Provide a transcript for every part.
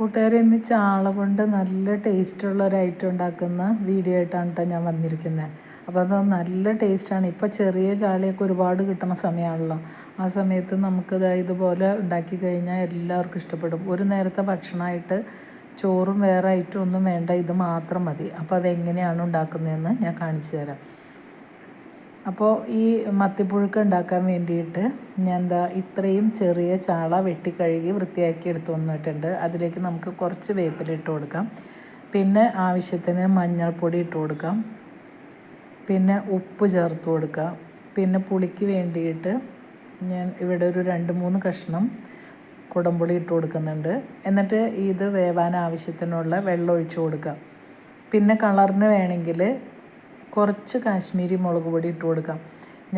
കൂട്ടുകാരെ, ഇന്ന് ചാള കൊണ്ട് നല്ല ടേസ്റ്റുള്ള ഒരു ഐറ്റം ഉണ്ടാക്കുന്ന വീഡിയോ ആയിട്ടാണ് കേട്ടോ ഞാൻ വന്നിരിക്കുന്നത്. അപ്പോൾ അത് നല്ല ടേസ്റ്റാണ്. ഇപ്പോൾ ചെറിയ ചാളയൊക്കെ ഒരുപാട് കിട്ടുന്ന സമയമാണല്ലോ. ആ സമയത്ത് നമുക്കത് ഇതുപോലെ ഉണ്ടാക്കി കഴിഞ്ഞാൽ എല്ലാവർക്കും ഇഷ്ടപ്പെടും. ഒരു നേരത്തെ ഭക്ഷണമായിട്ട് ചോറും വേറെ ഐറ്റം ഒന്നും വേണ്ട, ഇത് മാത്രം മതി. അപ്പോൾ അതെങ്ങനെയാണ് ഉണ്ടാക്കുന്നതെന്ന് ഞാൻ കാണിച്ചു തരാം. അപ്പോൾ ഈ മത്തിപ്പുഴുക്ക് ഉണ്ടാക്കാൻ വേണ്ടിയിട്ട് ഞാൻ ഇത്രയും ചെറിയ ചാള വെട്ടിക്കഴുകി വൃത്തിയാക്കി എടുത്തു വന്നിട്ടുണ്ട്. അതിലേക്ക് നമുക്ക് കുറച്ച് വേപ്പില ഇട്ട് കൊടുക്കാം. പിന്നെ ആവശ്യത്തിന് മഞ്ഞൾപ്പൊടി ഇട്ട് കൊടുക്കാം. പിന്നെ ഉപ്പ് ചേർത്ത് കൊടുക്കാം. പിന്നെ പുളിക്ക് വേണ്ടിയിട്ട് ഞാൻ ഇവിടെ ഒരു 2-3 കഷ്ണം കുടംപുളി ഇട്ട് കൊടുക്കുന്നുണ്ട്. എന്നിട്ട് ഇത് വേവാൻ ആവശ്യത്തിനുള്ള വെള്ളം ഒഴിച്ചു കൊടുക്കാം. പിന്നെ കളറിന് വേണമെങ്കിൽ കുറച്ച് കാശ്മീരി മുളക് പൊടി ഇട്ട് കൊടുക്കാം.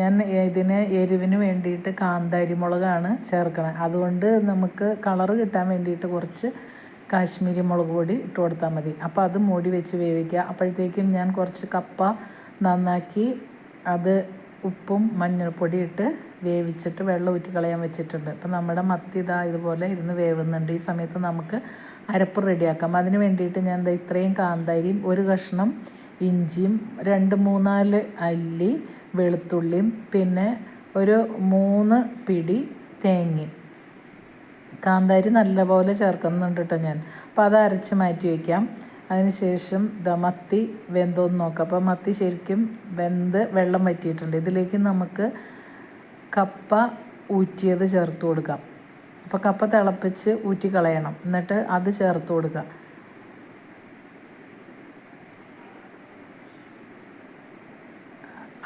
ഞാൻ ഇതിന് എരിവിന് വേണ്ടിയിട്ട് കാന്താരി മുളകാണ് ചേർക്കണത്. അതുകൊണ്ട് നമുക്ക് കളറ് കിട്ടാൻ വേണ്ടിയിട്ട് കുറച്ച് കാശ്മീരി മുളക് പൊടി ഇട്ട് കൊടുത്താൽ മതി. അപ്പോൾ അത് മൂടി വെച്ച് വേവിക്കുക. അപ്പോഴത്തേക്കും ഞാൻ കുറച്ച് കപ്പ നന്നാക്കി അത് ഉപ്പും മഞ്ഞൾപ്പൊടി ഇട്ട് വേവിച്ചിട്ട് വെള്ളം ഊറ്റി കളയാൻ വെച്ചിട്ടുണ്ട്. അപ്പോൾ നമ്മുടെ മത്തി ഇതുപോലെ ഇരുന്ന് വേവുന്നുണ്ട്. ഈ സമയത്ത് നമുക്ക് അരപ്പ് റെഡിയാക്കാം. അതിന് വേണ്ടിയിട്ട് ഞാൻ ഇത്രയും കാന്താരിയും 1 കഷ്ണം ഇഞ്ചിയും 2-3 അല്ലി വെളുത്തുള്ളിയും പിന്നെ ഒരു 3 പിടി തേങ്ങയും. കാന്താരി നല്ലപോലെ ചേർക്കുന്നുണ്ട് കേട്ടോ ഞാൻ. അപ്പോൾ അത് അരച്ച് മാറ്റി വയ്ക്കാം. അതിനുശേഷം മത്തി വെന്തോന്ന് നോക്കാം. അപ്പോൾ മത്തി ശരിക്കും വെന്ത് വെള്ളം വറ്റിയിട്ടുണ്ട്. ഇതിലേക്ക് നമുക്ക് കപ്പ ഊറ്റിയത് ചേർത്ത് കൊടുക്കാം. അപ്പോൾ കപ്പ തിളപ്പിച്ച് ഊറ്റി കളയണം. എന്നിട്ട് അത് ചേർത്ത് കൊടുക്കുക.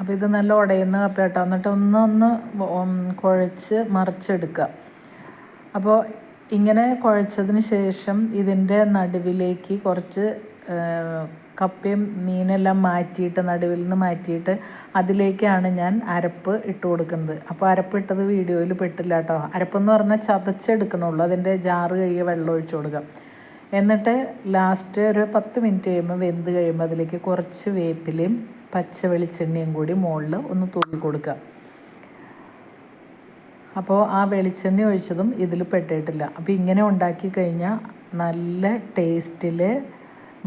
അപ്പോൾ ഇത് നല്ല ഉടയുന്ന കപ്പ കേട്ടോ. എന്നിട്ട് ഒന്ന് കുഴച്ച് മറിച്ചെടുക്കുക. അപ്പോൾ ഇങ്ങനെ കുഴച്ചതിന് ശേഷം ഇതിൻ്റെ നടുവിലേക്ക് കുറച്ച് കപ്പയും മീനെല്ലാം മാറ്റിയിട്ട് നടുവിൽ നിന്ന് മാറ്റിയിട്ട് അതിലേക്കാണ് ഞാൻ അരപ്പ് ഇട്ട് കൊടുക്കുന്നത്. അപ്പോൾ അരപ്പ് ഇട്ടത് വീഡിയോയിൽ പെട്ടില്ല കേട്ടോ. അരപ്പെന്ന് പറഞ്ഞാൽ ചതച്ചെടുക്കണുള്ളൂ. അതിൻ്റെ ജാറ് കഴുകിയ വെള്ളം ഒഴിച്ചു കൊടുക്കുക. എന്നിട്ട് ലാസ്റ്റ് ഒരു 10 മിനിറ്റ് കഴിയുമ്പോൾ വെന്ത് കഴിയുമ്പോൾ അതിലേക്ക് കുറച്ച് വേപ്പിലയും പച്ച വെളിച്ചെണ്ണയും കൂടി മുകളിൽ ഒന്ന് തൂക്കി കൊടുക്കുക. അപ്പോൾ ആ വെളിച്ചെണ്ണ ഒഴിച്ചതും ഇതിൽ പെട്ടിട്ടില്ല. അപ്പോൾ ഇങ്ങനെ ഉണ്ടാക്കി കഴിഞ്ഞാൽ നല്ല ടേസ്റ്റിൽ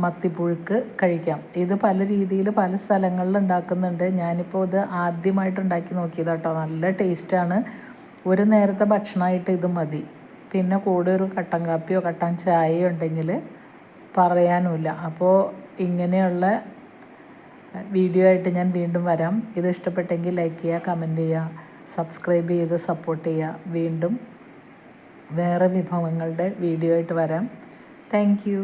മത്തിപ്പുഴുക്ക് കഴിക്കാം. ഇത് പല രീതിയിൽ പല സ്ഥലങ്ങളിൽ ഉണ്ടാക്കുന്നുണ്ട്. ഞാനിപ്പോൾ ഇത് ആദ്യമായിട്ട് ഉണ്ടാക്കി നോക്കിയത് കേട്ടോ. നല്ല ടേസ്റ്റാണ്. ഒരു നേരത്തെ ഭക്ഷണമായിട്ട് ഇത് മതി. പിന്നെ കൂടെ ഒരു കട്ടൻ കാപ്പിയോ കട്ടൻ ചായയോ ഉണ്ടെങ്കിൽ പറയാനുമില്ല. അപ്പോൾ ഇങ്ങനെയുള്ള വീഡിയോ ആയിട്ട് ഞാൻ വീണ്ടും വരാം. ഇത് ഇഷ്ടപ്പെട്ടെങ്കിൽ ലൈക്ക് ചെയ്യുക, കമൻറ്റ് ചെയ്യുക, സബ്സ്ക്രൈബ് ചെയ്ത് സപ്പോർട്ട് ചെയ്യുക. വീണ്ടും വേറെ വിഭവങ്ങളുടെ വീഡിയോ ആയിട്ട് വരാം. Thank you.